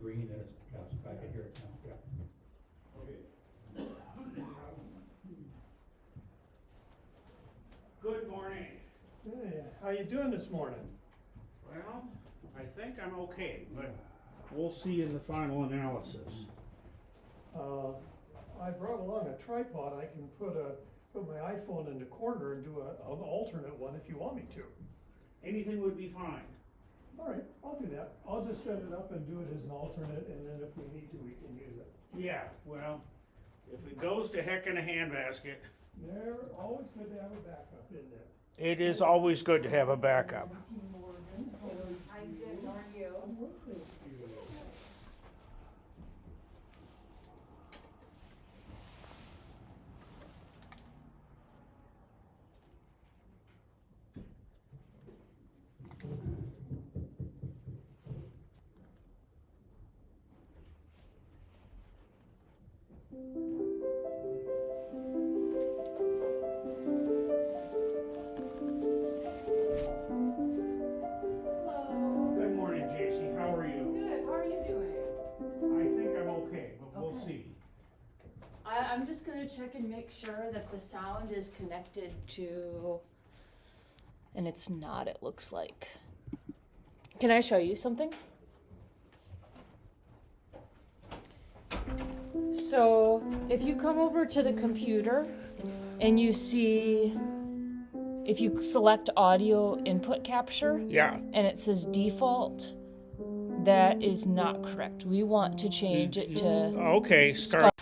green, and it's, yeah, I can hear it now, yeah. Good morning. Hey, how you doing this morning? Well, I think I'm okay, but we'll see in the final analysis. I brought along a tripod. I can put my iPhone in the corner and do an alternate one if you want me to. Anything would be fine. All right, I'll do that. I'll just set it up and do it as an alternate, and then if we need to, we can use it. Yeah, well, if it goes to heck in a handbasket, They're always good to have a backup, isn't it? it is always good to have a backup. Morgan, how are you? I'm good, how are you? I'm well, thank you. Hello. Good morning, JC. How are you? Good, how are you doing? I think I'm okay, but we'll Okay. see. I'm just gonna check and make sure that the sound is connected to, and it's not, it looks like. Can I show you something? So, if you come over to the computer and you see, if you select audio input capture, Yeah. and it says default, that is not correct. We want to change it to Okay, start.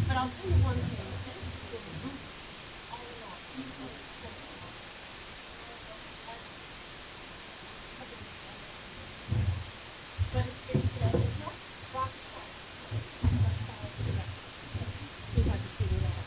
But I'll tell you one thing. But it's not rock salt. See if I can figure it out.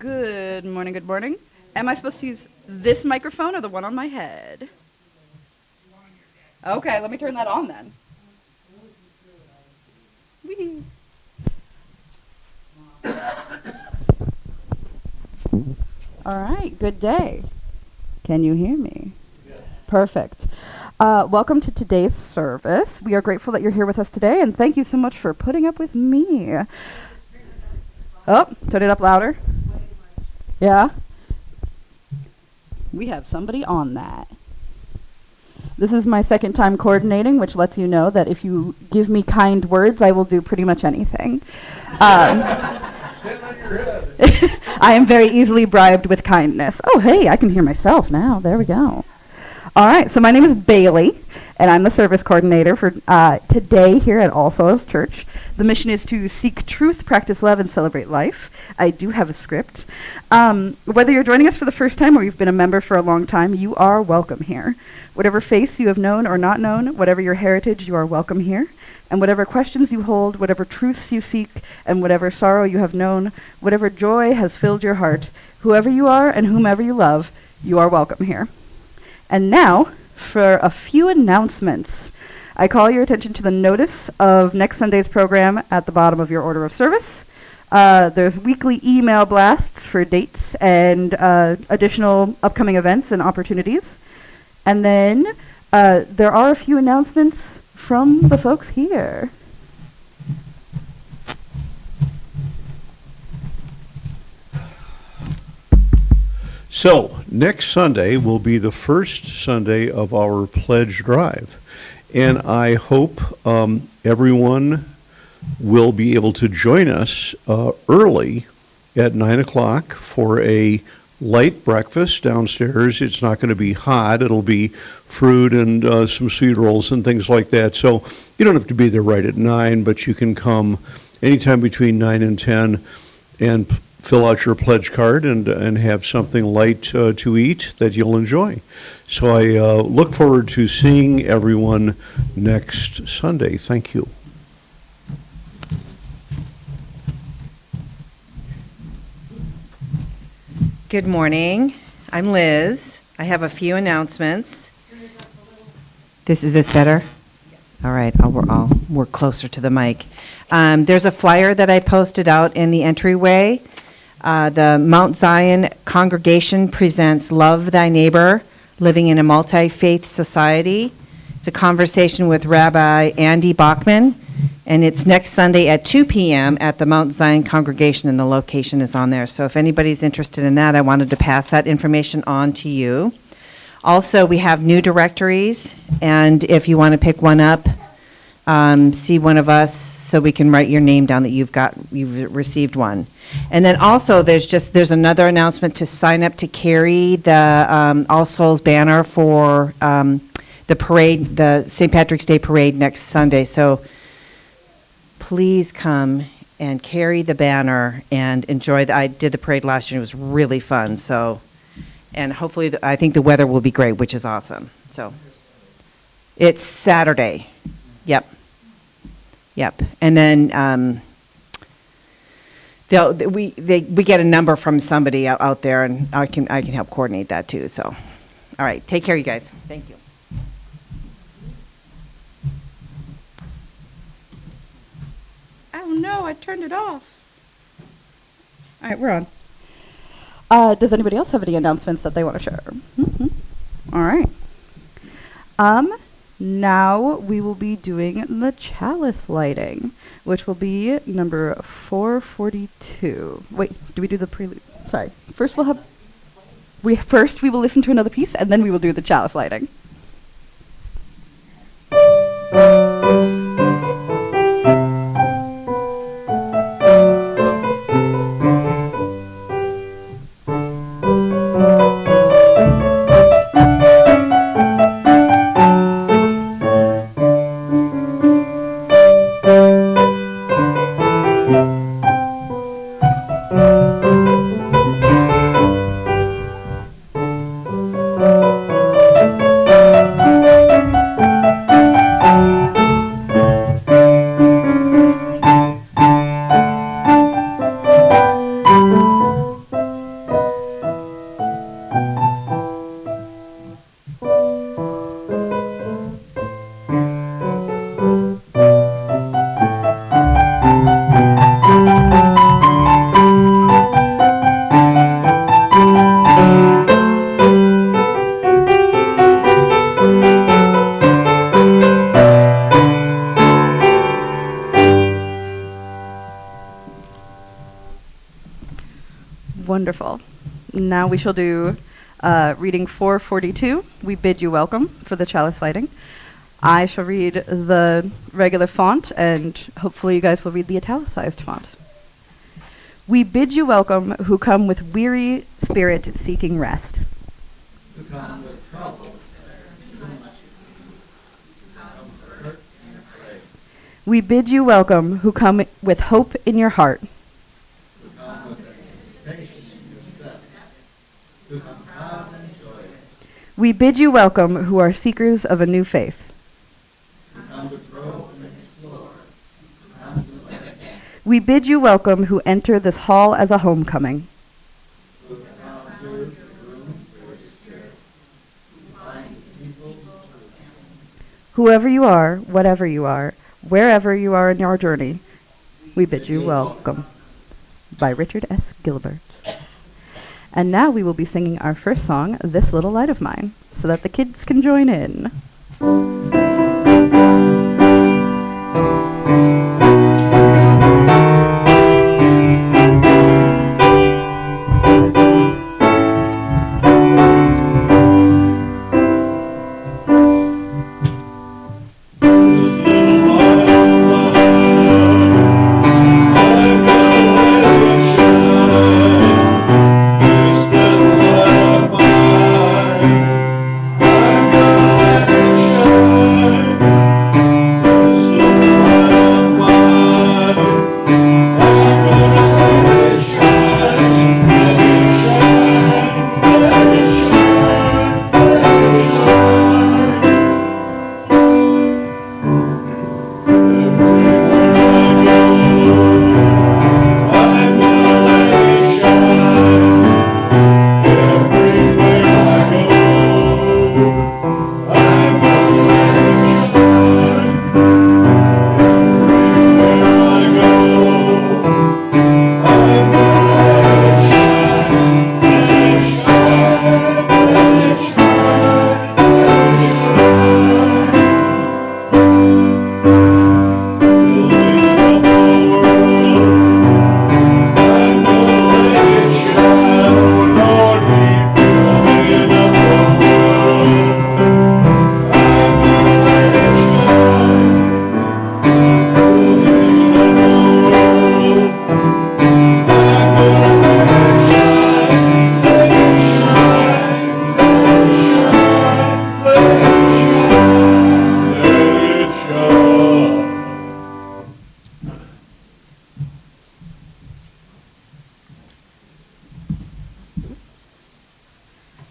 Good morning, good morning. Am I supposed to use this microphone or the one on my head? Okay, let me turn that on then. Whee. All right, good day. Can you hear me? Perfect. Welcome to today's service. We are grateful that you're here with us today, and thank you so much for putting up with me. Oh, turn it up louder. Yeah? We have somebody on that. This is my second time coordinating, which lets you know that if you give me kind words, I will do pretty much anything. I am very easily bribed with kindness. Oh, hey, I can hear myself now. There we go. All right, so my name is Bailey, and I'm the service coordinator for today here at All Souls Church. The mission is to seek truth, practice love, and celebrate life. I do have a script. Whether you're joining us for the first time or you've been a member for a long time, you are welcome here. Whatever faiths you have known or not known, whatever your heritage, you are welcome here. And whatever questions you hold, whatever truths you seek, and whatever sorrow you have known, whatever joy has filled your heart, whoever you are and whomever you love, you are welcome here. And now, for a few announcements. I call your attention to the notice of next Sunday's program at the bottom of your order of service. There's weekly email blasts for dates and additional upcoming events and opportunities. And then there are a few announcements from the folks here. So, next Sunday will be the first Sunday of our pledge drive. And I hope everyone will be able to join us early at 9 o'clock for a light breakfast downstairs. It's not going to be hot. It'll be fruit and some sweet rolls and things like that. So you don't have to be there right at 9, but you can come anytime between 9 and 10 and fill out your pledge card and have something light to eat that you'll enjoy. So I look forward to seeing everyone next Sunday. Thank you. Good morning. I'm Liz. I have a few announcements. Is this better? All right, I'll work closer to the mic. There's a flyer that I posted out in the entryway. The Mount Zion congregation presents Love Thy Neighbor, Living in a Multi-Faith Society. It's a conversation with Rabbi Andy Bachman, and it's next Sunday at 2 p.m. at the Mount Zion congregation, and the location is on there. So if anybody's interested in that, I wanted to pass that information on to you. Also, we have new directories, and if you want to pick one up, see one of us so we can write your name down that you've received one. And then also there's another announcement to sign up to carry the All Souls banner for the parade, the St. Patrick's Day parade next Sunday. So please come and carry the banner and enjoy. I did the parade last year. It was really fun. So, and hopefully I think the weather will be great, which is awesome. So it's Saturday. Yep. And then we get a number from somebody out there, and I can help coordinate that too. So, all right, take care, you guys. Thank you. Oh no, I turned it off. All right, we're on. Does anybody else have any announcements that they want to share? Mm-hmm. All right. Now we will be doing the chalice lighting, which will be number 442. Wait, do we do the prelude? Sorry. First we will listen to another piece, and then we will do the chalice lighting. now we shall do reading 442, We Bid You Welcome, for the chalice lighting. I shall read the regular font, and hopefully you guys will read the italicized font. We bid you welcome who come with weary spirit seeking rest. We bid you welcome who come with hope in your heart. We bid you welcome who are seekers of a new faith. We bid you welcome who enter this hall as a homecoming. Whoever you are, whatever you are, wherever you are in your journey, we bid you welcome. By Richard S. Gilbert. And now we will be singing our first song, This Little Light of Mine, so that the kids can join in.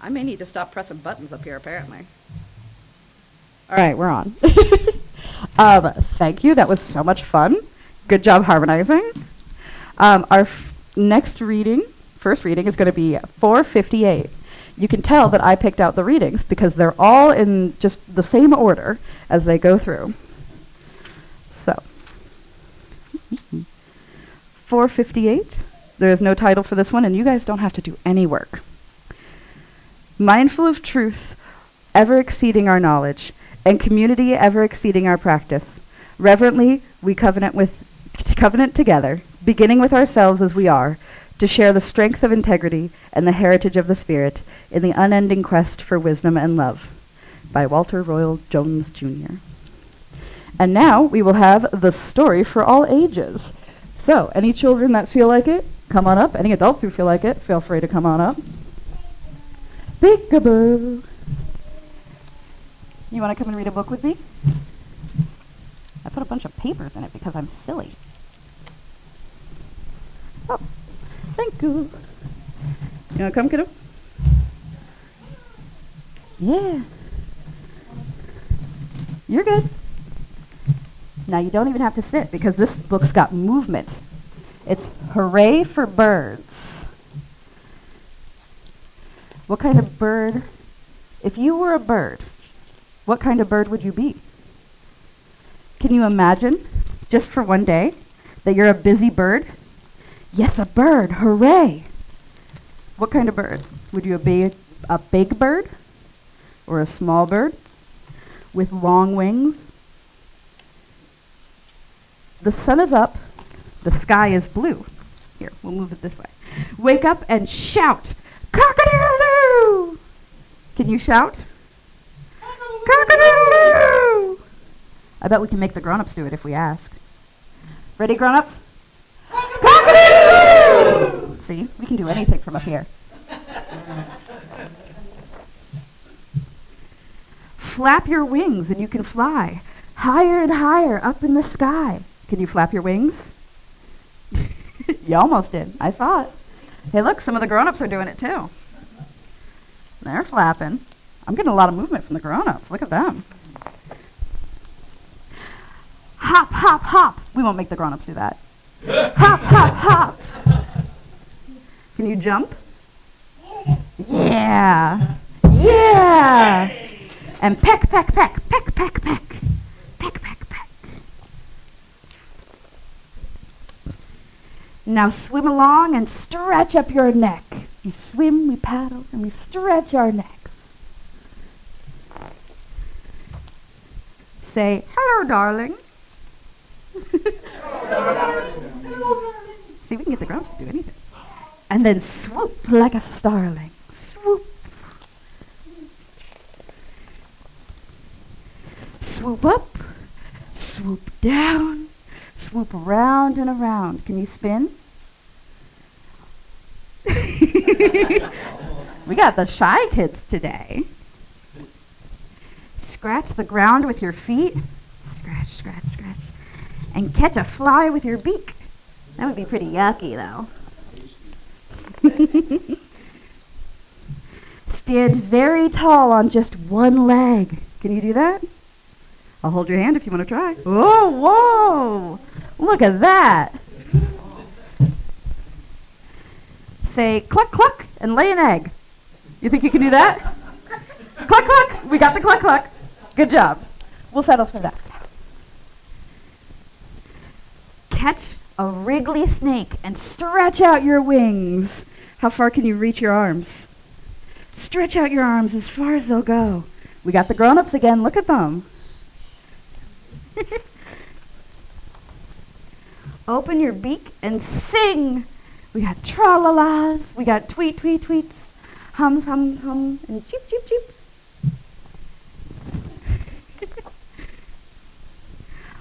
I may need to stop pressing buttons up here, apparently. All right, we're on. Thank you. That was so much fun. Good job harmonizing. Our next reading, first reading, is going to be 458. You can tell that I picked out the readings because they're all in just the same order as they go through. So, 458. There is no title for this one, and you guys don't have to do any work. Mindful of truth, ever exceeding our knowledge, and community ever exceeding our practice, reverently we covenant together, beginning with ourselves as we are, to share the strength of integrity and the heritage of the Spirit in the unending quest for wisdom and love. By Walter Royal Jones, Jr. And now we will have the story for all ages. So, any children that feel like it, come on up. Any adults who feel like it, feel free to come on up. Peekaboo. You want to come and read a book with me? I put a bunch of papers in it because I'm silly. Oh, thank you. You want to come, kiddo? Yeah. You're good. Now you don't even have to sit because this book's got movement. It's Hooray for Birds. What kind of bird, if you were a bird, what kind of bird would you be? Can you imagine, just for one day, that you're a busy bird? Yes, a bird, hooray! What kind of bird? Would you be a big bird or a small bird with long wings? The sun is up, the sky is blue. Here, we'll move it this way. Wake up and shout! Cock-a-doodle-doo! Can you shout? Cock-a-doodle-doo! I bet we can make the grown-ups do it if we ask. Ready, grown-ups? Cock-a-doodle-doo! See, we can do anything from up here. Flap your wings and you can fly higher and higher up in the sky. Can you flap your wings? You almost did. I saw it. Hey, look, some of the grown-ups are doing it too. They're flapping. I'm getting a lot of movement from the grown-ups. Look at them. Hop, hop, hop. We won't make the grown-ups do that. Hop, hop, hop. Can you jump? Yeah. Yeah. And peck, peck, peck, peck, peck, peck. Peck, peck, peck. Now swim along and stretch up your neck. We swim, we paddle, and we stretch our necks. Say, hello, darling. See, we can get the grown-ups to do anything. And then swoop like a starling. Swoop. Swoop up, swoop down, swoop around and around. Can you spin? We got the shy kids today. Scratch the ground with your feet. Scratch, scratch, scratch. And catch a fly with your beak. That would be pretty yucky, though. Stand very tall on just one leg. Can you do that? I'll hold your hand if you want to try. Oh, whoa! Look at that. Say cluck, cluck, and lay an egg. You think you can do that? Cluck, cluck. We got the cluck, cluck. Good job. We'll settle for that. Catch a wriggly snake and stretch out your wings. How far can you reach your arms? Stretch out your arms as far as they'll go. We got the grown-ups again. Look at them. Open your beak and sing. We got tra-la-las. We got tweet, tweet, tweets. Hums, hum, hum, and cheep, cheep, cheep.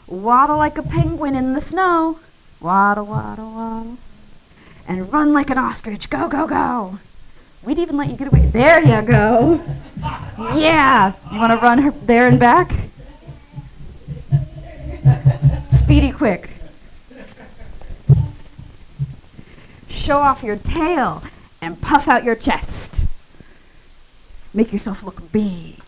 Waddle like a penguin in the snow. Waddle, waddle, waddle. And run like an ostrich. Go, go, go. We'd even let you get away. There you go. Yeah. You want to run there and back? Speedy quick. Show off your tail and puff out your chest. Make yourself look big.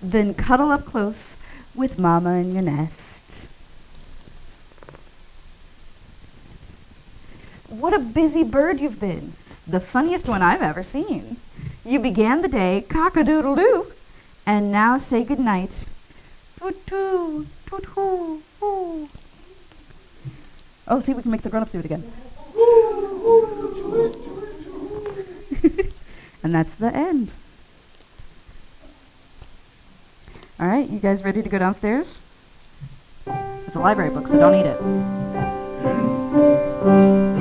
Then cuddle up close with Mama in your nest. What a busy bird you've been. The funniest one I've ever seen. You began the day cock-a-doodle-doo, and now say goodnight. Toot-toot, toot-hoo, hoo. Oh, see, we can make the grown-ups do it again. And that's the end. All right, you guys ready to go downstairs? It's a library book, so don't eat it.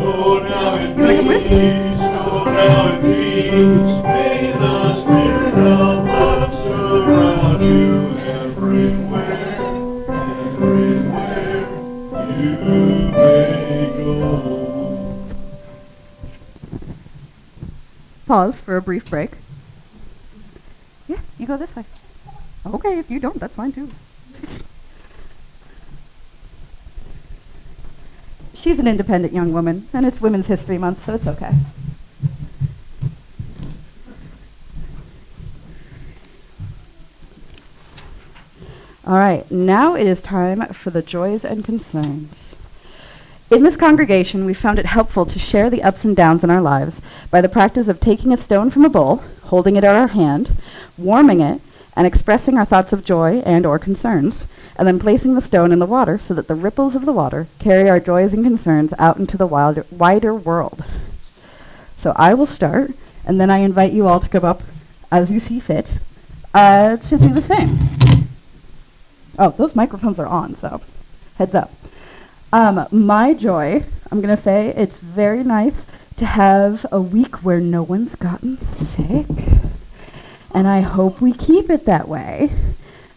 Go now in peace, go now in peace. May the spirit of love surround you everywhere you may go. Pause for a brief break. Yeah, you go this way. Okay, if you don't, that's fine too. She's an independent young woman, and it's Women's History Month, so it's okay. All right, now it is time for the joys and concerns. In this congregation, we found it helpful to share the ups and downs in our lives by the practice of taking a stone from a bowl, holding it in our hand, warming it, and expressing our thoughts of joy and or concerns, and then placing the stone in the water so that the ripples of the water carry our joys and concerns out into the wider world. So I will start, and then I invite you all to come up as you see fit to do the same. Oh, those microphones are on, so heads up. My joy, I'm going to say it's very nice to have a week where no one's gotten sick. And I hope we keep it that way.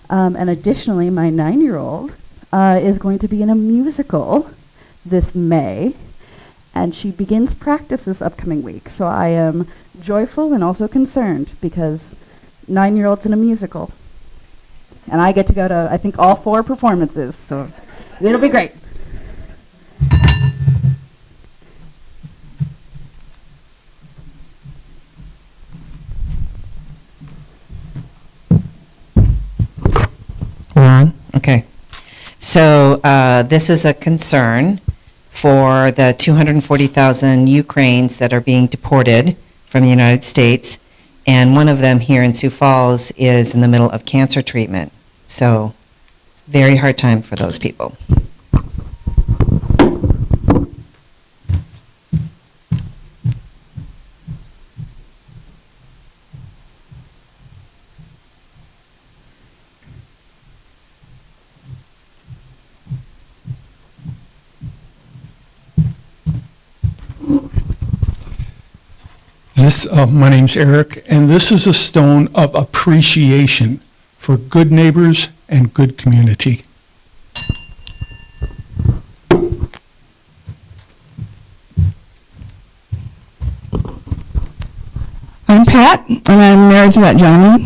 And additionally, my 9-year-old is going to be in a musical this May, and she begins practice this upcoming week. So I am joyful and also concerned because 9-year-old's in a musical. And I get to go to, I think, all 4 performances, so it'll be great. Wrong? Okay. So this is a concern for the 240,000 Ukrainians that are being deported from the United States, and one of them here in Sioux Falls is in the middle of cancer treatment. So it's a very hard time for those people. My name's Eric, and this is a stone of appreciation for good neighbors and good community. I'm Pat, and I'm married to that gentleman.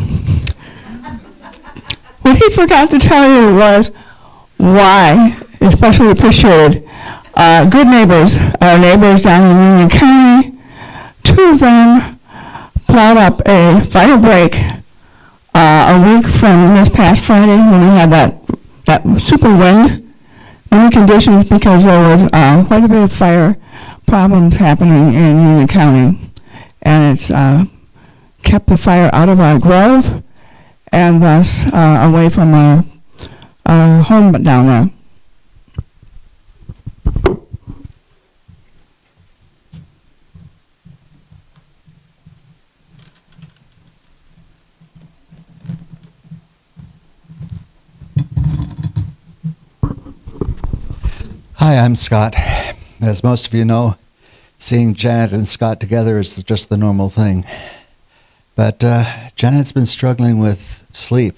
What he forgot to tell you was why, especially appreciated. Good neighbors, our neighbors down in Union County, 2 of them plowed up a fire break a week from this past Friday when we had that super wind conditions because there was quite a bit of fire problems happening in Union County. And it's kept the fire out of our grove and thus away from our home down there. Hi, I'm Scott. As most of you know, seeing Janet and Scott together is just the normal thing. But Janet's been struggling with sleep.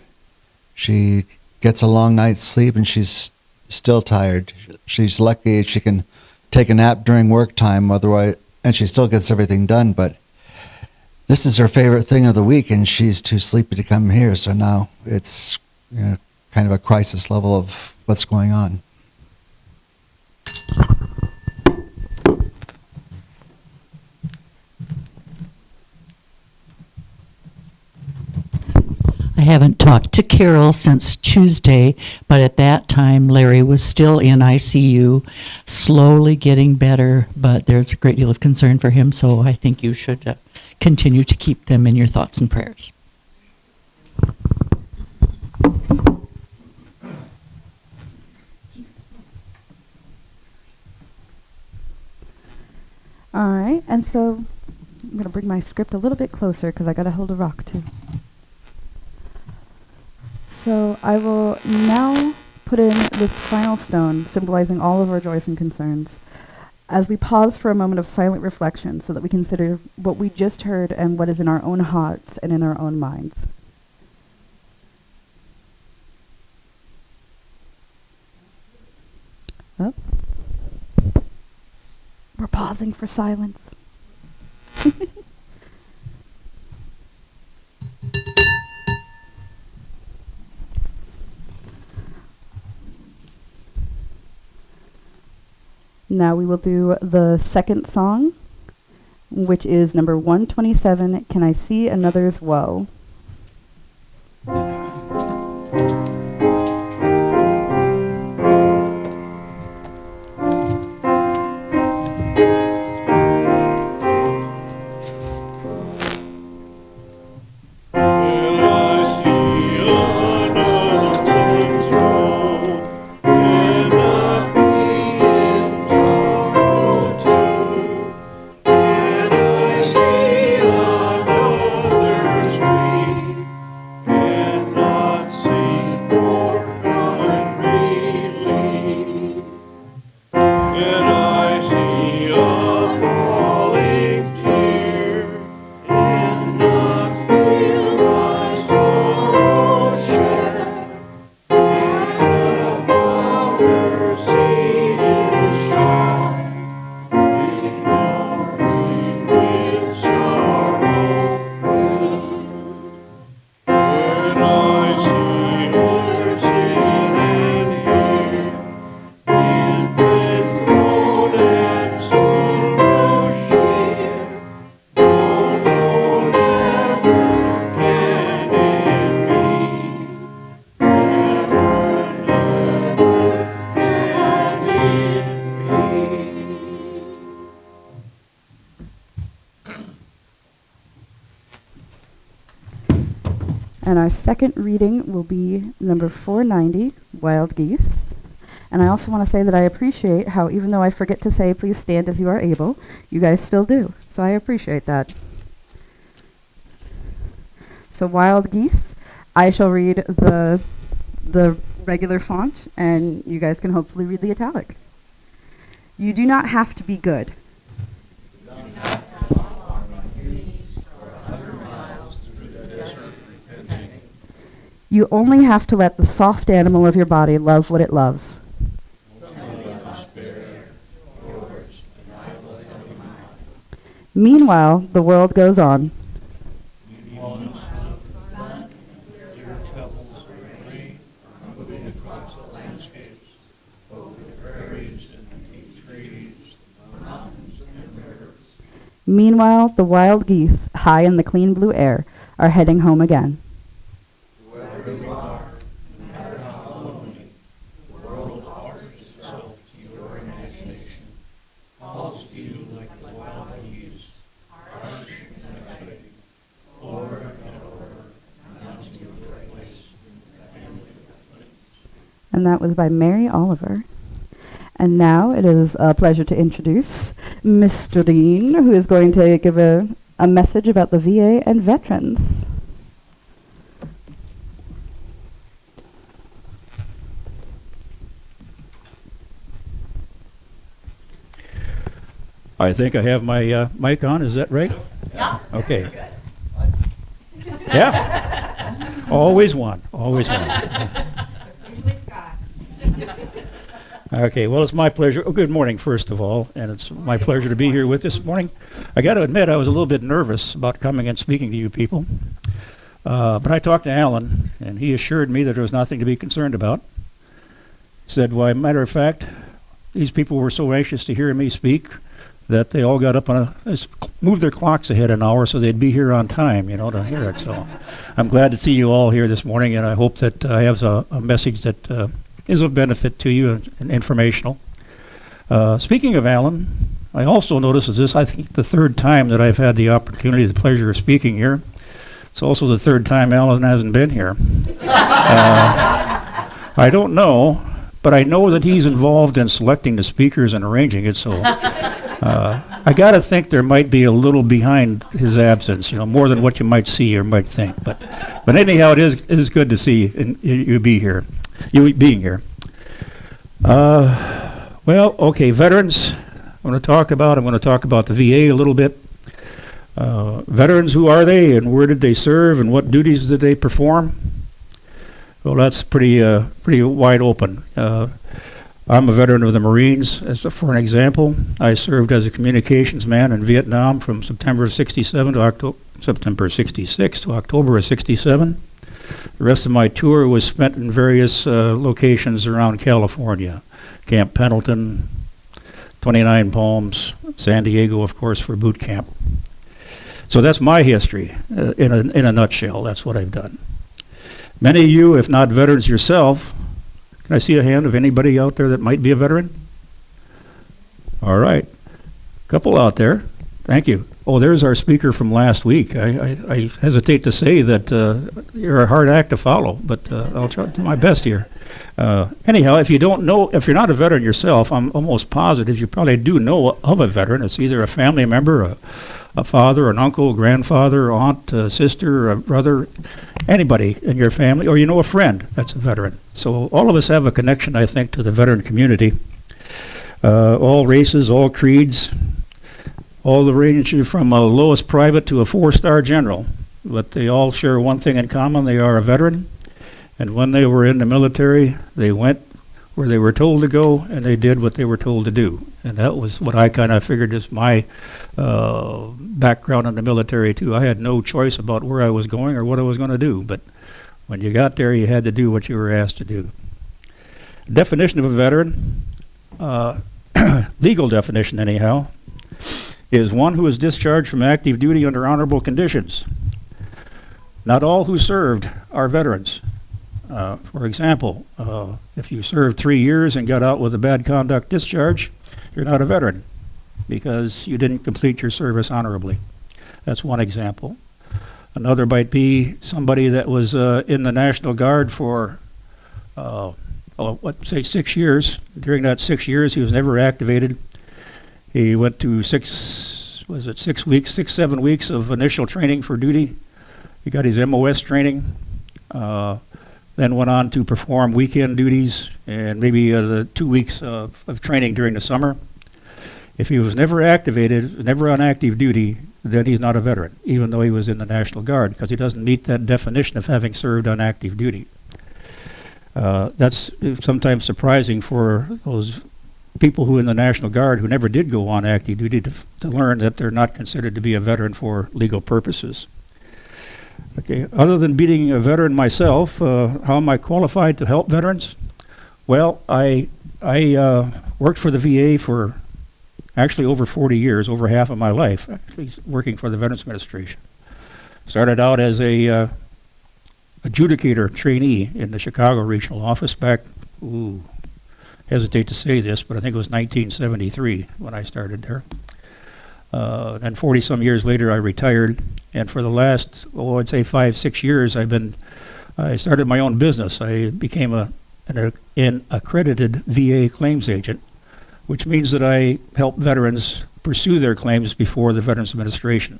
She gets a long night's sleep and she's still tired. She's lucky she can take a nap during work time, otherwise, and she still gets everything done. But this is her favorite thing of the week, and she's too sleepy to come here. So now it's kind of a crisis level of what's going on. I haven't talked to Carol since Tuesday, but at that time Larry was still in ICU, slowly getting better, but there's a great deal of concern for him, so I think you should continue to keep them in your thoughts and prayers. All right, and so I'm going to bring my script a little bit closer because I got to hold a rock too. So I will now put in this final stone, symbolizing all of our joys and concerns, as we pause for a moment of silent reflection so that we consider what we just heard and what is in our own hearts and in our own minds. Oh. We're pausing for silence. Now we will do the second song, which is number 127, Can I See Another's Woe? Can I see another And our second reading will be number 490, Wild Geese. And I also want to say that I appreciate how, even though I forget to say, please stand as you are able, you guys still do. So I appreciate that. So Wild Geese, I shall read the regular font, and you guys can hopefully read the italic. You do not have to be good. You only have to let the soft animal of your body love what it loves. Meanwhile, the world goes on. Meanwhile, the wild geese, high in the clean blue air, are heading home again. Wherever you are, no matter how lonely, the world offers itself to your imagination, calls to you like the wild geese, harsh and exciting, over and over, announcing your place in the family of place. And that was by Mary Oliver. And now it is a pleasure to introduce Mr. Dean, who is going to give a message about the VA and veterans. I think I have my mic on, is that right? Yeah. Okay. Yeah. Always one, always one. Usually Scott. Okay, well, it's my pleasure. Oh, good morning, first of all, and it's my pleasure to be here with this morning. I got to admit, I was a little bit nervous about coming and speaking to you people, but I talked to Alan, and he assured me that there was nothing to be concerned about. He said, why, matter of fact, these people were so anxious to hear me speak that they all got up on moved their clocks ahead an hour so they'd be here on time, to hear it. So I'm glad to see you all here this morning, and I hope that I have a message that is of benefit to you and informational. Speaking of Alan, I also noticed this, I think, the third time that I've had the opportunity, the pleasure of speaking here. It's also the third time Alan hasn't been here. I don't know, but I know that he's involved in selecting the speakers and arranging it, so I got to think there might be a little behind his absence, more than what you might see or might think. But anyhow, it is good to see you being here. Well, okay, veterans. I'm going to talk about the VA a little bit. Veterans, who are they, and where did they serve, and what duties did they perform? Well, that's pretty wide open. I'm a veteran of the Marines. For an example, I served as a communications man in Vietnam from September of '67 to September of '66 to October of '67. The rest of my tour was spent in various locations around California. Camp Pendleton, 29 Palms, San Diego, of course, for boot camp. So that's my history in a nutshell. That's what I've done. Many of you, if not veterans yourself, can I see a hand of anybody out there that might be a veteran? All right. Couple out there. Thank you. Oh, there's our speaker from last week. I hesitate to say that you're a hard act to follow, but I'll try to do my best here. Anyhow, if you're not a veteran yourself, I'm almost positive you probably do know of a veteran. It's either a family member, a father, an uncle, grandfather, aunt, sister, a brother, anybody in your family, or a friend that's a veteran. So all of us have a connection, I think, to the veteran community. All races, all creeds, all the range from a lowest private to a 4-star general. But they all share one thing in common: they are a veteran. And when they were in the military, they went where they were told to go, and they did what they were told to do. And that was what I kind of figured is my background in the military, too. I had no choice about where I was going or what I was going to do. But when you got there, you had to do what you were asked to do. Definition of a veteran, legal definition anyhow, is one who is discharged from active duty under honorable conditions. Not all who served are veterans. For example, if you served 3 years and got out with a bad conduct discharge, you're not a veteran because you didn't complete your service honorably. That's one example. Another might be somebody that was in the National Guard for, say 6 years. During that 6 years, he was never activated. He went to 7 weeks of initial training for duty. He got his MOS training, then went on to perform weekend duties and maybe the 2 weeks of training during the summer. If he was never activated, never on active duty, then he's not a veteran, even though he was in the National Guard, because he doesn't meet that definition of having served on active duty. That's sometimes surprising for those people who in the National Guard who never did go on active duty to learn that they're not considered to be a veteran for legal purposes. Okay, other than being a veteran myself, how am I qualified to help veterans? Well, I worked for the VA for actually over 40 years, over half of my life, actually working for the Veterans Administration. Started out as a adjudicator trainee in the Chicago regional office back, hesitate to say this, but I think it was 1973 when I started there. And 40 some years later I retired, and for the last, I'd say 5-6 years I started my own business. I became an accredited VA claims agent, which means that I help veterans pursue their claims before the Veterans Administration.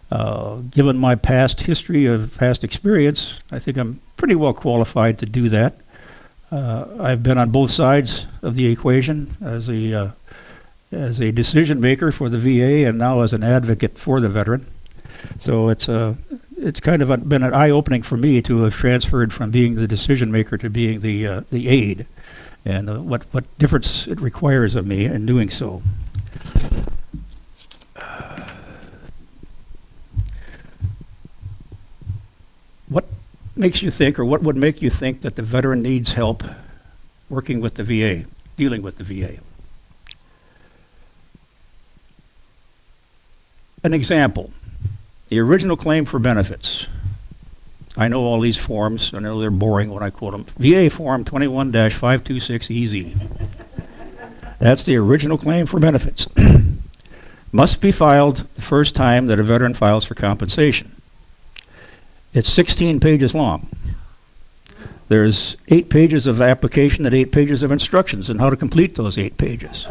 Given my past history of past experience, I think I'm pretty well qualified to do that. I've been on both sides of the equation as a decision maker for the VA and now as an advocate for the veteran. So it's kind of been an eye-opening for me to have transferred from being the decision maker to being the aide, and what difference it requires of me in doing so. What makes you think, or what would make you think that the veteran needs help working with the VA, dealing with the VA? An example, the original claim for benefits. I know all these forms. I know they're boring when I quote them. VA Form 21-526EZ. That's the original claim for benefits. Must be filed the first time that a veteran files for compensation. It's 16 pages long. There's 8 pages of application and 8 pages of instructions on how to complete those 8 pages.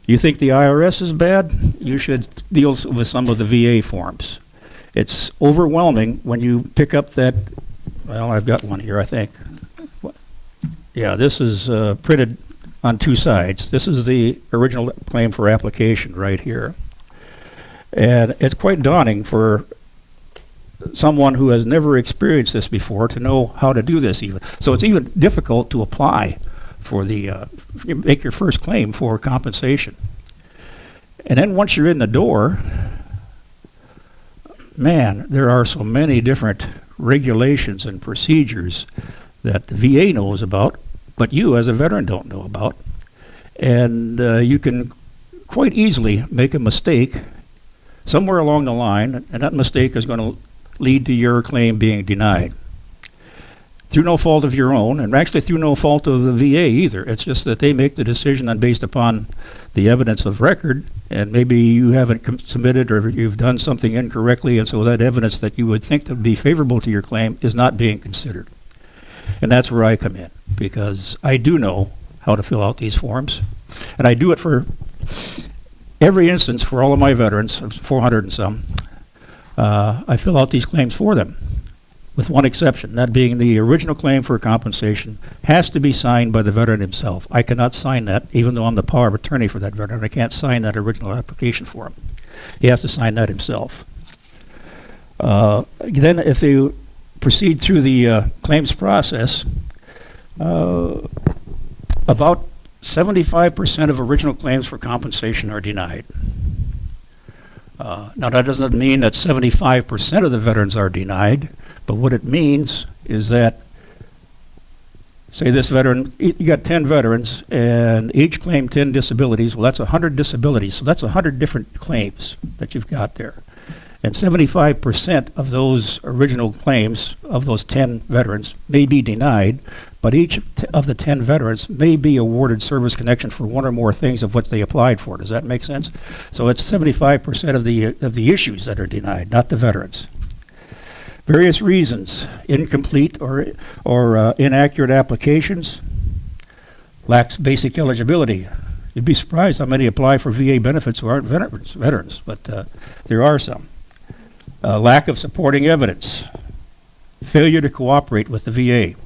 You think the IRS is bad? You should deal with some of the VA forms. It's overwhelming when you pick up that, well, I've got one here, I think. Yeah, this is printed on 2 sides. This is the original claim for application right here. And it's quite daunting for someone who has never experienced this before to know how to do this even. So it's even difficult to apply for make your first claim for compensation. And then once you're in the door, man, there are so many different regulations and procedures that the VA knows about, but you as a veteran don't know about. And you can quite easily make a mistake somewhere along the line, and that mistake is going to lead to your claim being denied. Through no fault of your own, and actually through no fault of the VA either. It's just that they make the decision based upon the evidence of record, and maybe you haven't submitted or you've done something incorrectly, and so that evidence that you would think would be favorable to your claim is not being considered. And that's where I come in, because I do know how to fill out these forms, and I do it for every instance for all of my veterans, 400 and some. I fill out these claims for them, with one exception, that being the original claim for compensation has to be signed by the veteran himself. I cannot sign that, even though I'm the power of attorney for that veteran. I can't sign that original application for him. He has to sign that himself. Then if they proceed through the claims process, about 75% of original claims for compensation are denied. Now that doesn't mean that 75% of the veterans are denied, but what it means is that, say this veteran, you got 10 veterans and each claim 10 disabilities, well that's 100 disabilities, so that's 100 different claims that you've got there. And 75% of those original claims of those 10 veterans may be denied but each of the 10 veterans may be awarded service connection for one or more things of what they applied for. Does that make sense? So it's 75% of the issues that are denied, not the veterans. Various reasons: incomplete or inaccurate applications, lacks basic eligibility. You'd be surprised how many apply for VA benefits who aren't veterans, but there are some. Lack of supporting evidence, failure to cooperate with the VA.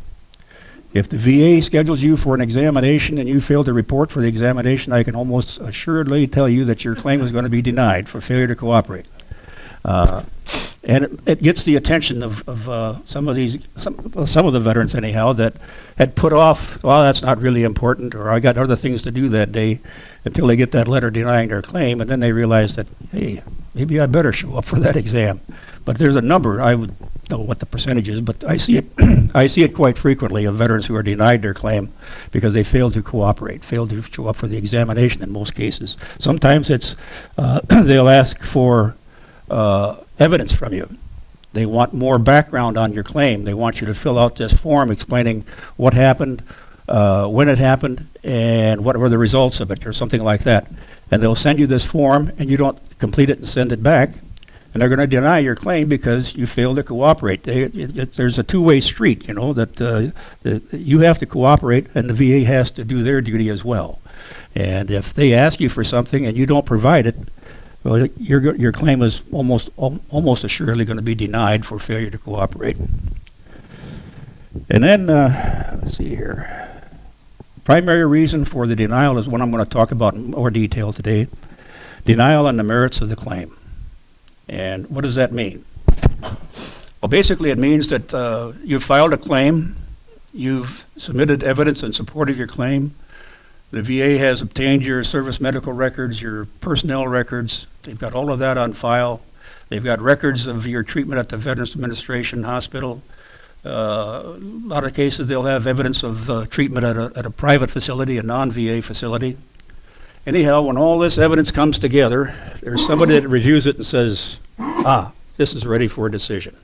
If the VA schedules you for an examination and you fail to report for the examination, I can almost assuredly tell you that your claim is going to be denied for failure to cooperate. And it gets the attention of some of the veterans anyhow that had put off, well, that's not really important, or I got other things to do that day, until they get that letter denying their claim, and then they realize that, hey, maybe I better show up for that exam. But there's a number, I would know what the percentage is, but I see it I see it quite frequently of veterans who are denied their claim because they failed to cooperate, failed to show up for the examination in most cases. Sometimes it's they'll ask for evidence from you. They want more background on your claim. They want you to fill out this form explaining what happened, when it happened, and what were the results of it, or something like that. And they'll send you this form, and you don't complete it and send it back, and they're going to deny your claim because you failed to cooperate. There's a two-way street, you know, that you have to cooperate, and the VA has to do their duty as well. And if they ask you for something and you don't provide it, well, your claim is almost assuredly going to be denied for failure to cooperate. And then, let's see here. Primary reason for the denial is one I'm going to talk about in more detail today. Denial on the merits of the claim. And what does that mean? Well, basically it means that you've filed a claim, you've submitted evidence in support of your claim, the VA has obtained your service medical records, your personnel records. They've got all of that on file. They've got records of your treatment at the Veterans Administration Hospital. A lot of cases they'll have evidence of treatment at a private facility, a non-VA facility. Anyhow, when all this evidence comes together, there's somebody that reviews it and says, this is ready for a decision.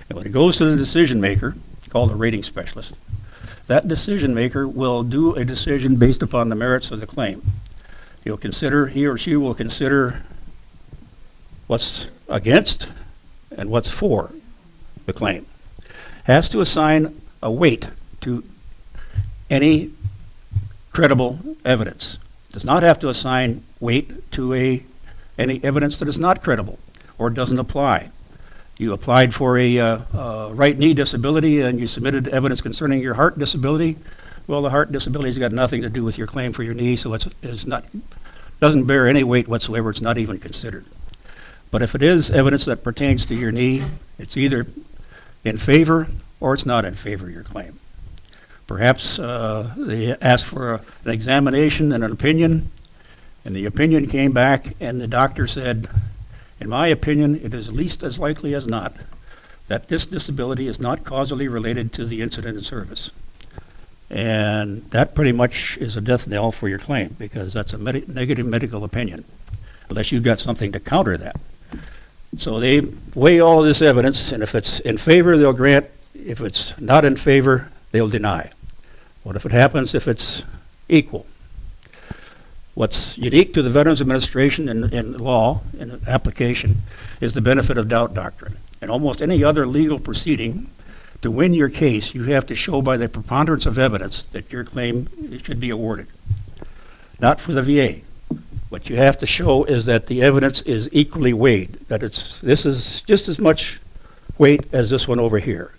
And when it goes to the decision maker, called a rating specialist, that decision maker will do a decision based upon the merits of the claim. He or she will consider what's against and what's for the claim. Has to assign a weight to any credible evidence. Does not have to assign weight to any evidence that is not credible or doesn't apply. You applied for a right knee disability and you submitted evidence concerning your heart disability. Well, the heart disability has got nothing to do with your claim for your knee, so doesn't bear any weight whatsoever. It's not even considered. But if it is evidence that pertains to your knee, it's either in favor or it's not in favor of your claim. Perhaps they asked for an examination and an opinion, and the opinion came back and the doctor said, in my opinion, it is least as likely as not that this disability is not causally related to the incident in service. And that pretty much is a death knell for your claim, because that's a negative medical opinion, unless you've got something to counter that. So they weigh all of this evidence, and if it's in favor, they'll grant. If it's not in favor, they'll deny. What if it happens if it's equal? What's unique to the Veterans Administration in law, in application, is the benefit of doubt doctrine. In almost any other legal proceeding, to win your case, you have to show by the preponderance of evidence that your claim should be awarded. Not for the VA. What you have to show is that the evidence is equally weighed, that this is just as much weight as this one over here.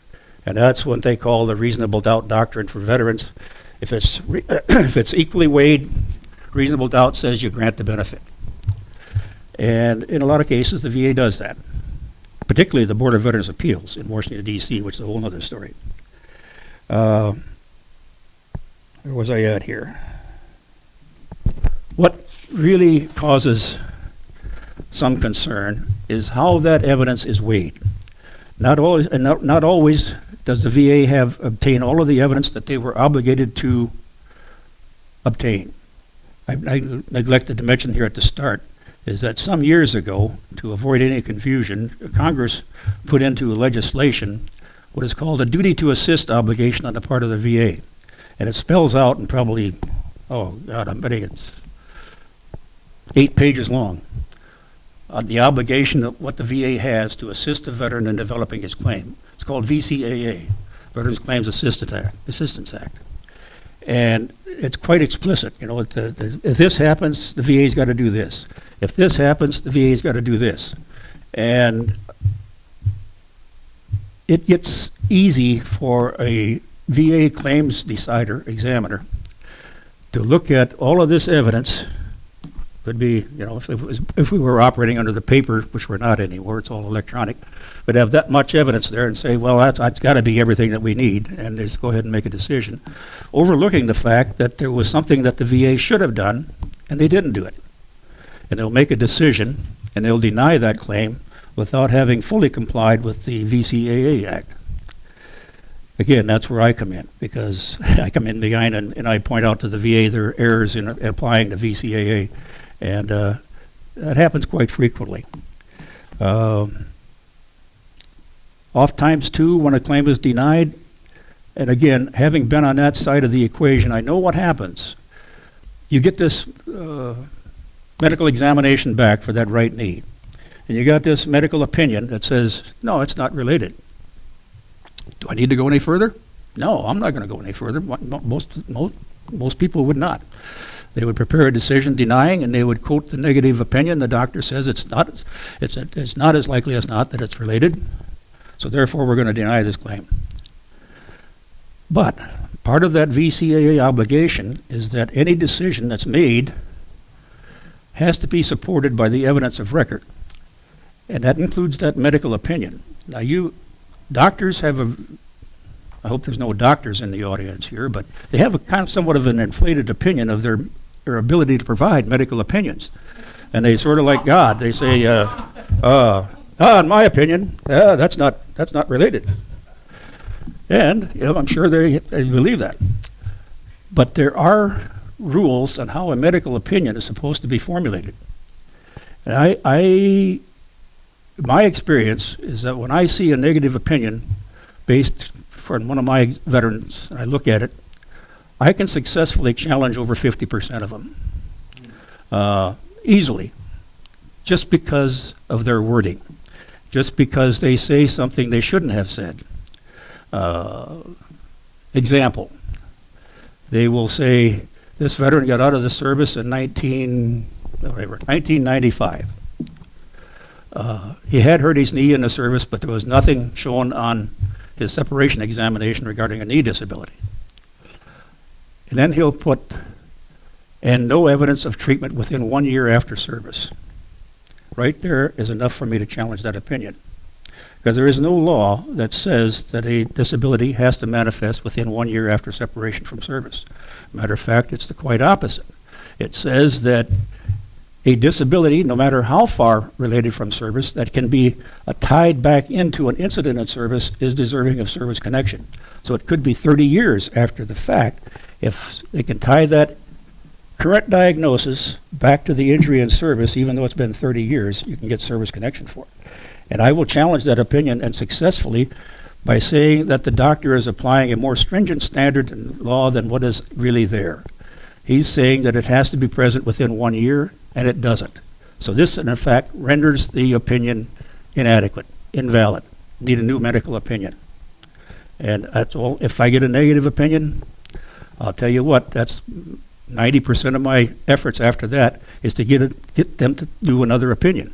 And that's what they call the reasonable doubt doctrine for veterans. If it's equally weighed, reasonable doubt says you grant the benefit. And in a lot of cases, the VA does that, particularly the Board of Veterans Appeals in Washington, D.C., which is a whole other story. Where was I at here? What really causes some concern is how that evidence is weighed. Not always does the VA obtain all of the evidence that they were obligated to obtain. I neglected to mention here at the start is that some years ago, to avoid any confusion, Congress put into legislation what is called a duty to assist obligation on the part of the VA. And it spells out in probably, oh God, I'm betting it's 8 pages long, the obligation of what the VA has to assist the veteran in developing his claim. It's called VCAA, Veterans Claims Assistance Act. And it's quite explicit. You know, if this happens, the VA's got to do this. If this happens, the VA's got to do this. And it gets easy for a VA claims examiner, to look at all of this evidence. Could be, you know, if we were operating under the paper, which we're not anymore, it's all electronic, but have that much evidence there and say, well, that's got to be everything that we need, and just go ahead and make a decision, overlooking the fact that there was something that the VA should have done, and they didn't do it. And they'll make a decision, and they'll deny that claim without having fully complied with the VCAA Act. Again, that's where I come in, because I come in behind and I point out to the VA their errors in applying the VCAA, and that happens quite frequently. Oftentimes, too, when a claim is denied, and again, having been on that side of the equation, I know what happens. You get this medical examination back for that right knee, and you got this medical opinion that says, no, it's not related. Do I need to go any further? No, I'm not going to go any further. Most people would not. They would prepare a decision denying, and they would quote the negative opinion. The doctor says it's not as likely as not that it's related, so therefore we're going to deny this claim. But part of that VCAA obligation is that any decision that's made has to be supported by the evidence of record, and that includes that medical opinion. Now, doctors have I hope there's no doctors in the audience here, but they have a kind of somewhat of an inflated opinion of their ability to provide medical opinions. And they sort of like God, they say, in my opinion, that's not related. And you know, I'm sure they believe that. But there are rules on how a medical opinion is supposed to be formulated. And my experience is that when I see a negative opinion based from one of my veterans, and I look at it, I can successfully challenge over 50% of them easily, just because of their wording, just because they say something they shouldn't have said. Example, they will say, this veteran got out of the service in 1995. He had hurt his knee in the service, but there was nothing shown on his separation examination regarding a knee disability. And then he'll put, and no evidence of treatment within 1 year after service. Right there is enough for me to challenge that opinion. Because there is no law that says that a disability has to manifest within 1 year after separation from service. Matter of fact, it's the quite opposite. It says that a disability, no matter how far related from service, that can be tied back into an incident in service is deserving of service connection. So it could be 30 years after the fact. If they can tie that current diagnosis back to the injury in service, even though it's been 30 years, you can get service connection for it. And I will challenge that opinion, and successfully, by saying that the doctor is applying a more stringent standard in law than what is really there. He's saying that it has to be present within 1 year, and it doesn't. So this, in effect, renders the opinion inadequate, invalid, need a new medical opinion. And that's all. If I get a negative opinion, I'll tell you what, that's 90% of my efforts after that is to get them to do another opinion.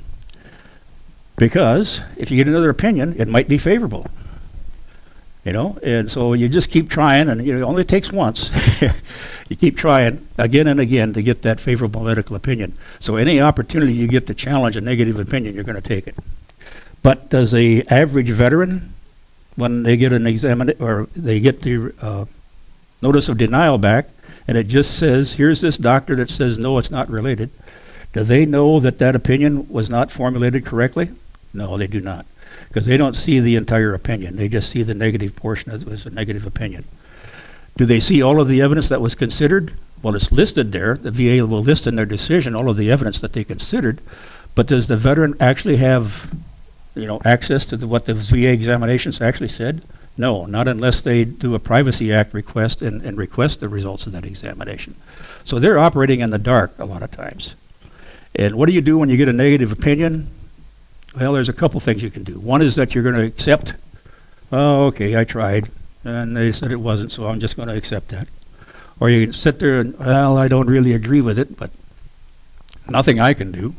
Because if you get another opinion, it might be favorable. You know, and so you just keep trying, and it only takes once. You keep trying again and again to get that favorable medical opinion. So any opportunity you get to challenge a negative opinion, you're going to take it. But does a average veteran, when they get an or they get the notice of denial back, and it just says, here's this doctor that says, no, it's not related, do they know that that opinion was not formulated correctly? No, they do not. Because they don't see the entire opinion. They just see the negative portion that was a negative opinion. Do they see all of the evidence that was considered? Well, it's listed there. The VA will list in their decision all of the evidence that they considered. But does the veteran actually have, access to what the VA examinations actually said? No, not unless they do a Privacy Act request and request the results of that examination. So they're operating in the dark a lot of times. And what do you do when you get a negative opinion? Well, there's a couple things you can do. One is that you're going to accept, oh, okay, I tried, and they said it wasn't, so I'm just going to accept that. Or you can sit there and, well, I don't really agree with it, but nothing I can do.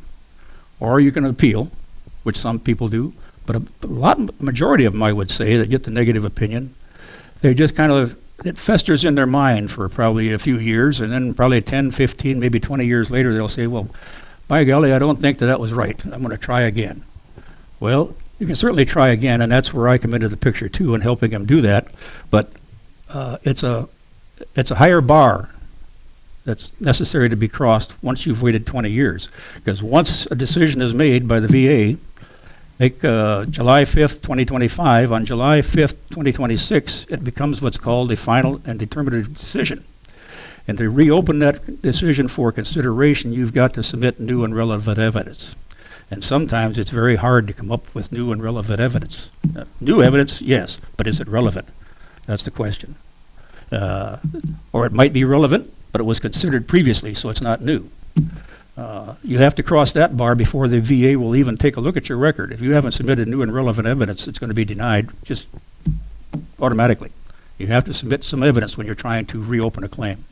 Or you can appeal, which some people do. But majority of them, I would say, that get the negative opinion, they just kind of, it festers in their mind for probably a few years, and then probably 10, 15, maybe 20 years later, they'll say, well, by golly, I don't think that was right. I'm going to try again. Well, you can certainly try again, and that's where I come into the picture too, in helping them do that. But it's a higher bar that's necessary to be crossed once you've waited 20 years. Because once a decision is made by the VA, make July 5th, 2025, on July 5th, 2026, it becomes what's called a final and determinative decision. And to reopen that decision for consideration, you've got to submit new and relevant evidence. And sometimes it's very hard to come up with new and relevant evidence. New evidence, yes, but is it relevant? That's the question. Or it might be relevant, but it was considered previously, so it's not new. You have to cross that bar before the VA will even take a look at your record. If you haven't submitted new and relevant evidence, it's going to be denied just automatically. You have to submit some evidence when you're trying to reopen a claim.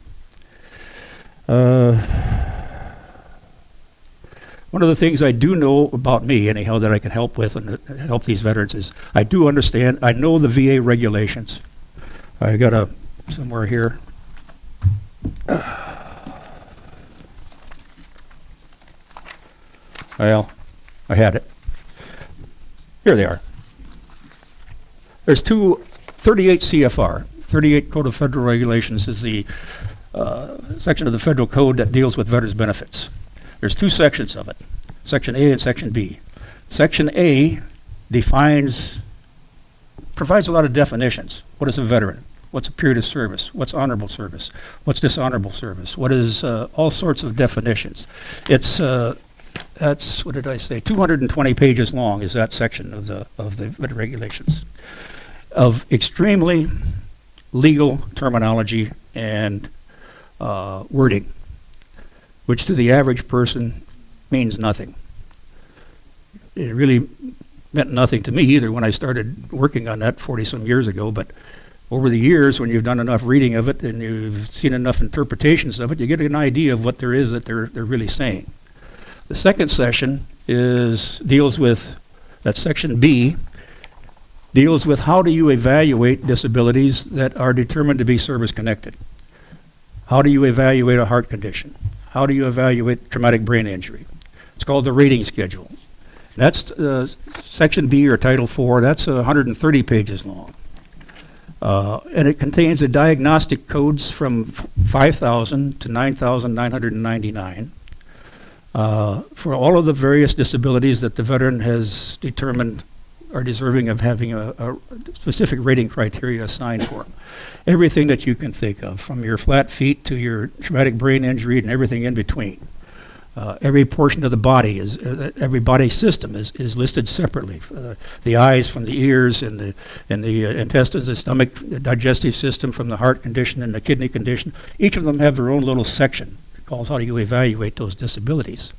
One of the things I do know about me, anyhow, that I can help with and help these veterans is I do understand, I know the VA regulations. I got somewhere here. Well, I had it. Here they are. There's 38 CFR. 38 Code of Federal Regulations is the section of the federal code that deals with veterans benefits. There's two sections of it, Section A and Section B. Section A provides a lot of definitions. What is a veteran? What's a period of service? What's honorable service? What's dishonorable service? What is all sorts of definitions. It's that's, what did I say, 220 pages long is that section of the veteran regulations of extremely legal terminology and wording, which to the average person means nothing. It really meant nothing to me either when I started working on that 40-some years ago, but over the years, when you've done enough reading of it and you've seen enough interpretations of it, you get an idea of what there is that they're really saying. The second section deals with, that's Section B, deals with how do you evaluate disabilities that are determined to be service-connected. How do you evaluate a heart condition? How do you evaluate traumatic brain injury? It's called the rating schedule. That's Section B or Title IV. That's 130 pages long. And it contains the diagnostic codes from 5,000 to 9,999 for all of the various disabilities that the veteran has determined are deserving of having a specific rating criteria assigned for them. Everything that you can think of, from your flat feet to your traumatic brain injury and everything in between. Every portion of the body every body system is listed separately. The eyes from the ears, and the intestines, the stomach, the digestive system from the heart condition and the kidney condition. Each of them have their own little section. It calls how do you evaluate those disabilities.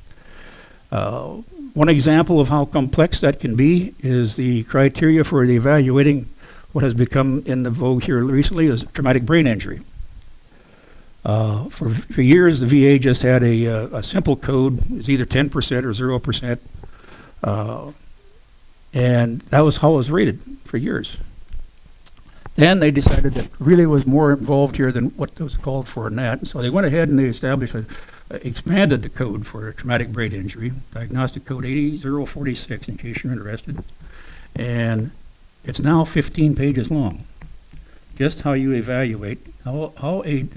One example of how complex that can be is the criteria for the evaluating what has become in the vogue here recently is traumatic brain injury. For years, the VA just had a simple code. It was either 10% or 0%. And that was how it was rated for years. Then they decided that really was more involved here than what was called for in that. So they went ahead and they expanded the code for traumatic brain injury, diagnostic code 80046, in case you're interested. And it's now 15 pages long. Just how you evaluate, how a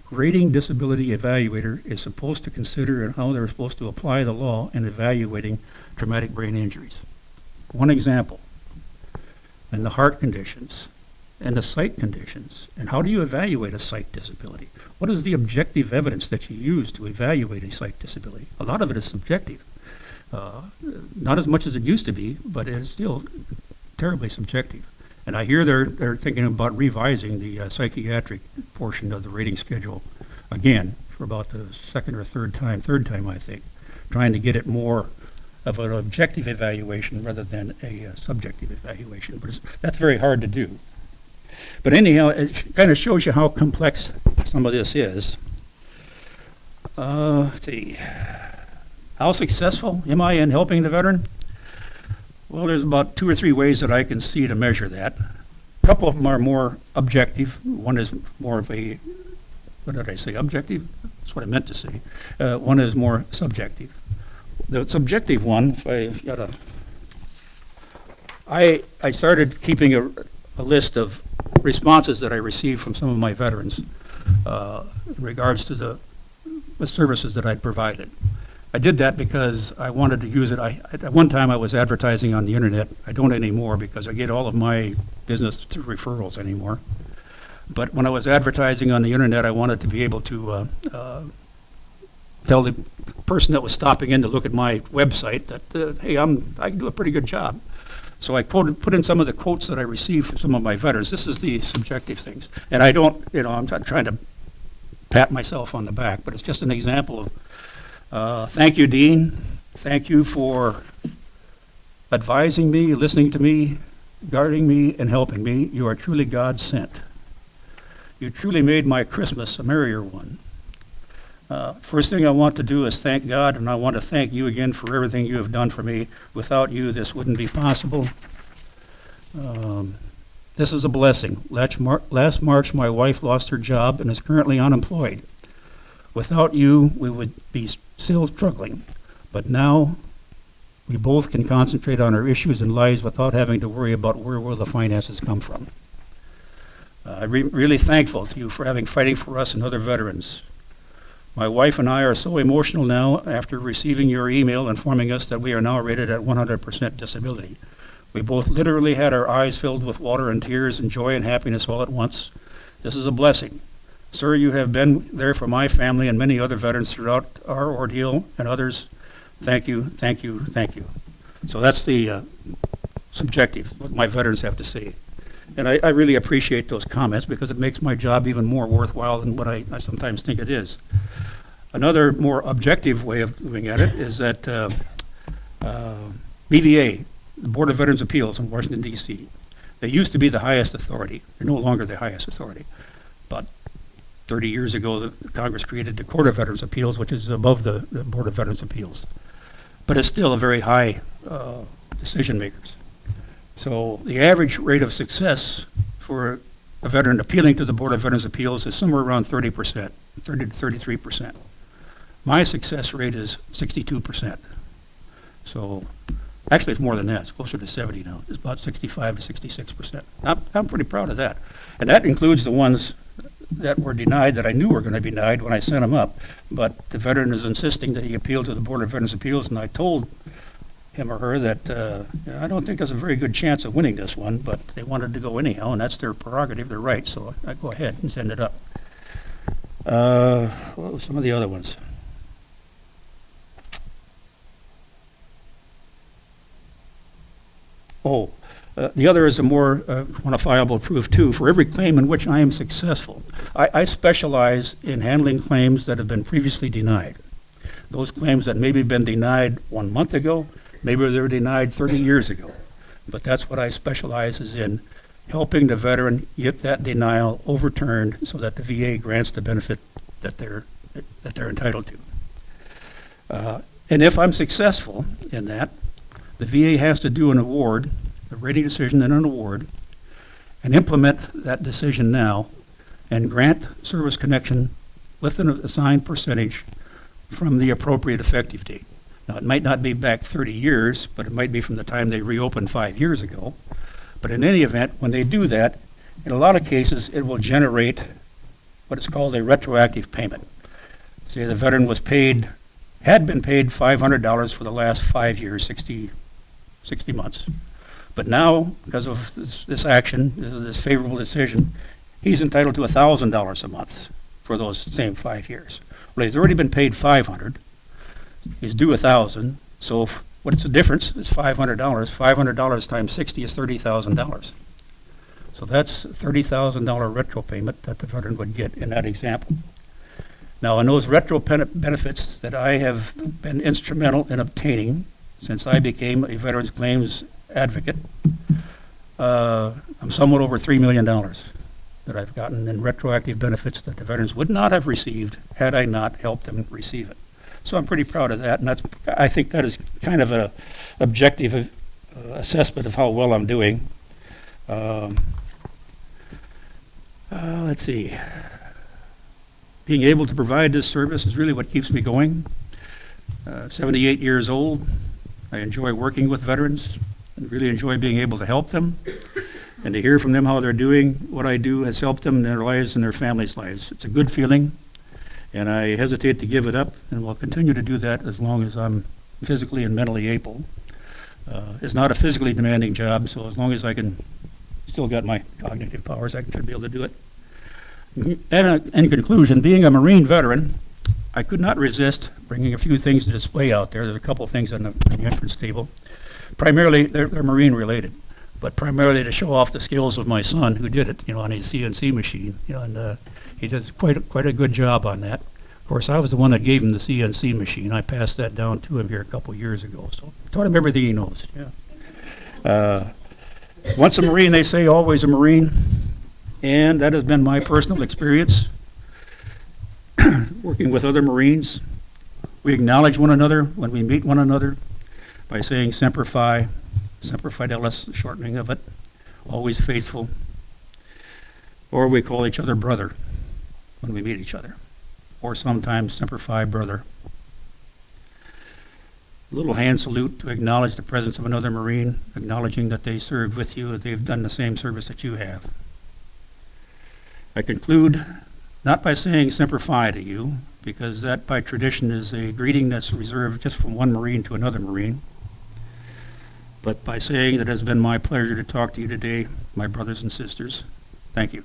rating disability evaluator is supposed to consider and how they're supposed to apply the law in evaluating traumatic brain injuries. One example, and the heart conditions, and the sight conditions, and how do you evaluate a sight disability? What is the objective evidence that you use to evaluate a sight disability? A lot of it is subjective. Not as much as it used to be, but it is still terribly subjective. And I hear they're thinking about revising the psychiatric portion of the rating schedule again for about the second or third time, I think, trying to get it more of an objective evaluation rather than a subjective evaluation. But that's very hard to do. But anyhow, it kind of shows you how complex some of this is. Let's see. How successful am I in helping the veteran? Well, there's about 2 or 3 ways that I can see to measure that. A couple of them are more objective. One is more of a, what did I say, objective? That's what I meant to say. One is more subjective. The subjective one, if I got a, I started keeping a list of responses that I received from some of my veterans in regards to the services that I'd provided. I did that because I wanted to use it. At one time I was advertising on the internet. I don't anymore because I get all of my business through referrals anymore. But when I was advertising on the internet, I wanted to be able to tell the person that was stopping in to look at my website that, hey, I can do a pretty good job. So I put in some of the quotes that I received from some of my veterans. This is the subjective things. And I don't, I'm not trying to pat myself on the back, but it's just an example of, thank you, Dean. Thank you for advising me, listening to me, guarding me, and helping me. You are truly God sent. You truly made my Christmas a merrier one. First thing I want to do is thank God, and I want to thank you again for everything you have done for me. Without you, this wouldn't be possible. This is a blessing. Last March, my wife lost her job and is currently unemployed. Without you, we would be still struggling. But now, we both can concentrate on our issues and lives without having to worry about where will the finances come from. I'm really thankful to you for fighting for us and other veterans. My wife and I are so emotional now after receiving your email informing us that we are now rated at 100% disability. We both literally had our eyes filled with water and tears and joy and happiness all at once. This is a blessing. Sir, you have been there for my family and many other veterans throughout our ordeal and others. Thank you, thank you, thank you. So that's the subjective, what my veterans have to say. And I really appreciate those comments because it makes my job even more worthwhile than what I sometimes think it is. Another more objective way of looking at it is that BVA, the Board of Veterans Appeals in Washington, D.C., they used to be the highest authority. They're no longer the highest authority. But 30 years ago, the Congress created the Court of Veterans Appeals, which is above the Board of Veterans Appeals. But it's still a very high decision makers. So the average rate of success for a veteran appealing to the Board of Veterans Appeals is somewhere around 30%, 30 to 33%. My success rate is 62%. So actually it's more than that. It's closer to 70 now. It's about 65 to 66%. I'm pretty proud of that. And that includes the ones that were denied that I knew were going to be denied when I sent them up. But the veteran is insisting that he appeal to the Board of Veterans Appeals, and I told him or her that I don't think there's a very good chance of winning this one, but they wanted to go anyhow, and that's their prerogative, their right, so I go ahead and send it up. What were some of the other ones? The other is a more quantifiable proof, too. For every claim in which I am successful, I specialize in handling claims that have been previously denied. Those claims that maybe have been denied 1 month ago, maybe they were denied 30 years ago. But that's what I specialize is in, helping the veteran get that denial overturned so that the VA grants the benefit that they're entitled to. And if I'm successful in that, the VA has to do an award, a rating decision and an award, and implement that decision now and grant service connection with an assigned percentage from the appropriate effective date. Now, it might not be back 30 years, but it might be from the time they reopened 5 years ago. But in any event, when they do that, in a lot of cases, it will generate what is called a retroactive payment. Say the veteran had been paid $500 for the last 5 years, 60 months. But now, because of this action, this favorable decision, he's entitled to $1,000 a month for those same 5 years. Well, he's already been paid $500. He's due $1,000. So what's the difference? It's $500. $500 times 60 is $30,000. So that's $30,000 retro payment that the veteran would get in that example. Now, in those retro benefits that I have been instrumental in obtaining since I became a veterans claims advocate, I'm somewhat over $3 million that I've gotten in retroactive benefits that the veterans would not have received had I not helped them receive it. So I'm pretty proud of that, and I think that is kind of a objective assessment of how well I'm doing. Let's see. Being able to provide this service is really what keeps me going. 78 years old. I enjoy working with veterans and really enjoy being able to help them and to hear from them how they're doing. What I do has helped them in their lives and their families' lives. It's a good feeling, and I hesitate to give it up, and will continue to do that as long as I'm physically and mentally able. It's not a physically demanding job, so as long as I can still got my cognitive powers, I should be able to do it. And in conclusion, being a Marine veteran, I could not resist bringing a few things to display out there. There's a couple of things on the entrance table. Primarily, they're Marine related, but primarily to show off the skills of my son who did it, on his CNC machine, and he does quite a good job on that. Of course, I was the one that gave him the CNC machine. I passed that down to him here a couple of years ago, so taught him everything he knows. Yeah. Once a Marine, they say, always a Marine, and that has been my personal experience working with other Marines. We acknowledge one another when we meet one another by saying Semper Fi, Semper Fidelis, the shortening of it, always faithful, or we call each other brother when we meet each other, or sometimes Semper Fi, brother. A little hand salute to acknowledge the presence of another Marine, acknowledging that they served with you, that they've done the same service that you have. I conclude not by saying Semper Fi to you, because that by tradition is a greeting that's reserved just from one Marine to another Marine, but by saying that it has been my pleasure to talk to you today, my brothers and sisters. Thank you.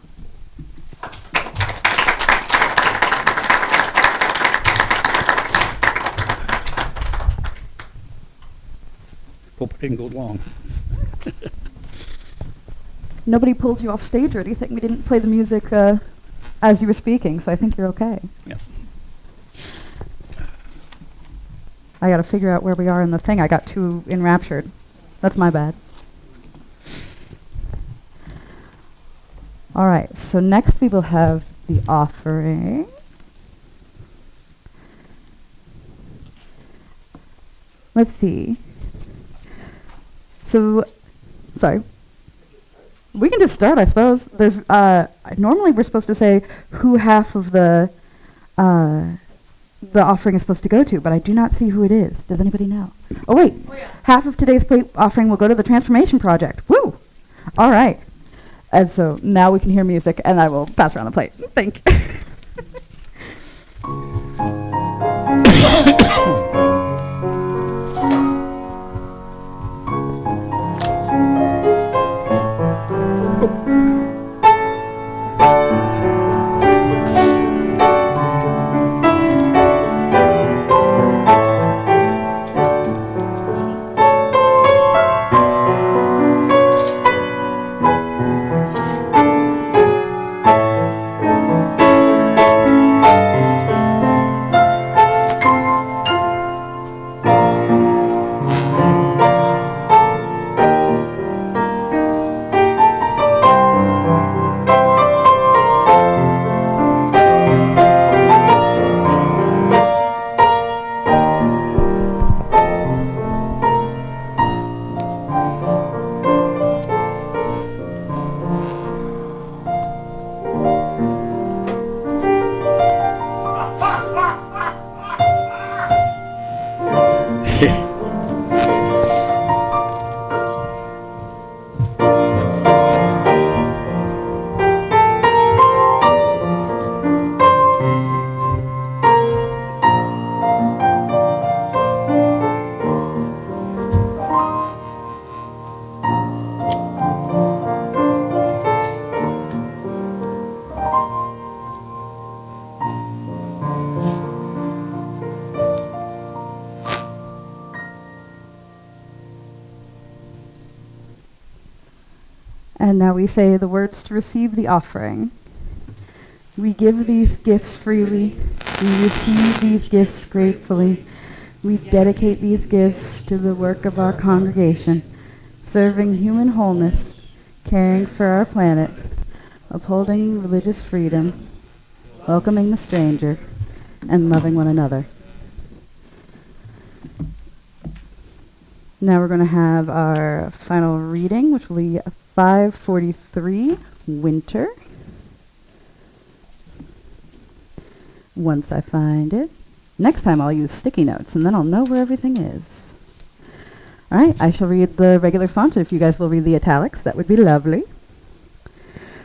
Hope it didn't go long. Nobody pulled you off stage or anything. We didn't play the music as you were speaking, so I think you're okay. Yeah. I got to figure out where we are in the thing. I got too enraptured. That's my bad. All right, so next we will have the offering. Let's see. So, sorry. We can just start, I suppose. There's normally we're supposed to say who half of the offering is supposed to go to, but I do not see who it is. Does anybody know? Oh wait, half of today's plate offering will go to the Transformation Project. Woo! All right. And so now we can hear music, and I will pass around the plate. Thank you. And now we say the words to receive the offering. We give these gifts freely. We receive these gifts gratefully. We dedicate these gifts to the work of our congregation, serving human wholeness, caring for our planet, upholding religious freedom, welcoming the stranger, and loving one another. Now we're going to have our final reading, which will be 543, Winter. Once I find it. Next time I'll use sticky notes, and then I'll know where everything is. All right, I shall read the regular font. If you guys will read the italics, that would be lovely.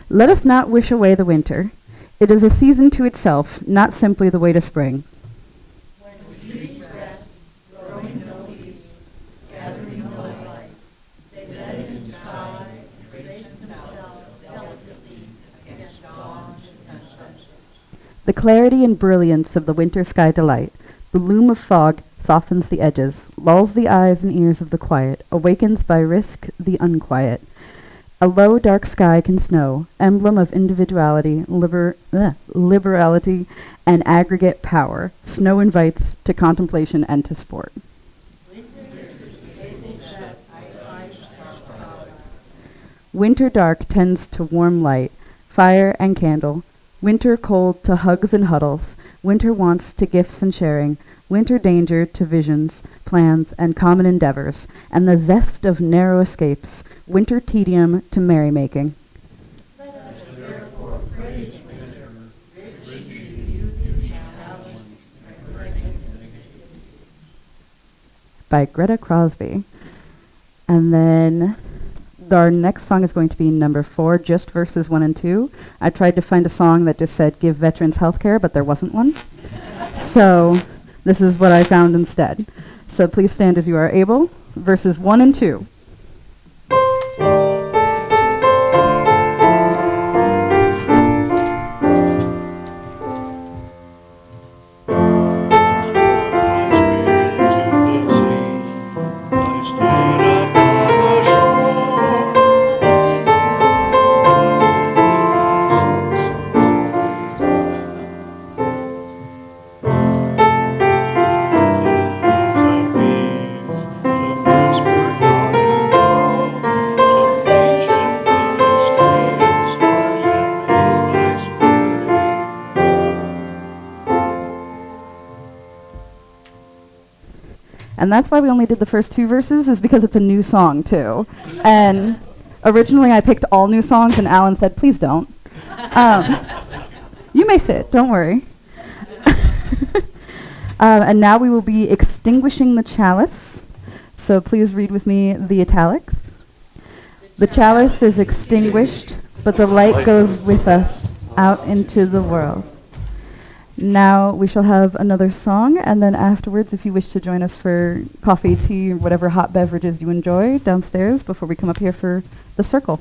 Let us not wish away the winter. It is a season to itself, not simply the way to spring. The clarity and brilliance of the winter sky delight. The loom of fog softens the edges, lulls the eyes and ears of the quiet, awakens by risk the unquiet. A low, dark sky can snow, emblem of individuality, liberality, and aggregate power. Snow invites to contemplation and to sport. Winter dark tends to warm light, fire and candle. Winter cold to hugs and huddles. Winter wants to gifts and sharing. Winter danger to visions, plans, and common endeavors, and the zest of narrow escapes. Winter tedium to merrymaking. Let us therefore praise winter, rich in youth and talent. By Greta Crosby. And then our next song is going to be number 4, just verses 1 and 2. I tried to find a song that just said give veterans health care, but there wasn't one. So this is what I found instead. So please stand as you are able. Verses 1 and 2. And that's why we only did the first 2 verses, is because it's a new song, too. And originally I picked all new songs, and Alan said, please don't. You may sit, don't worry. And now we will be extinguishing the chalice. So please read with me the italics. The chalice is extinguished, but the light goes with us out into the world. Now we shall have another song, and then afterwards, if you wish to join us for coffee, tea, or whatever hot beverages you enjoy downstairs before we come up here for the circle.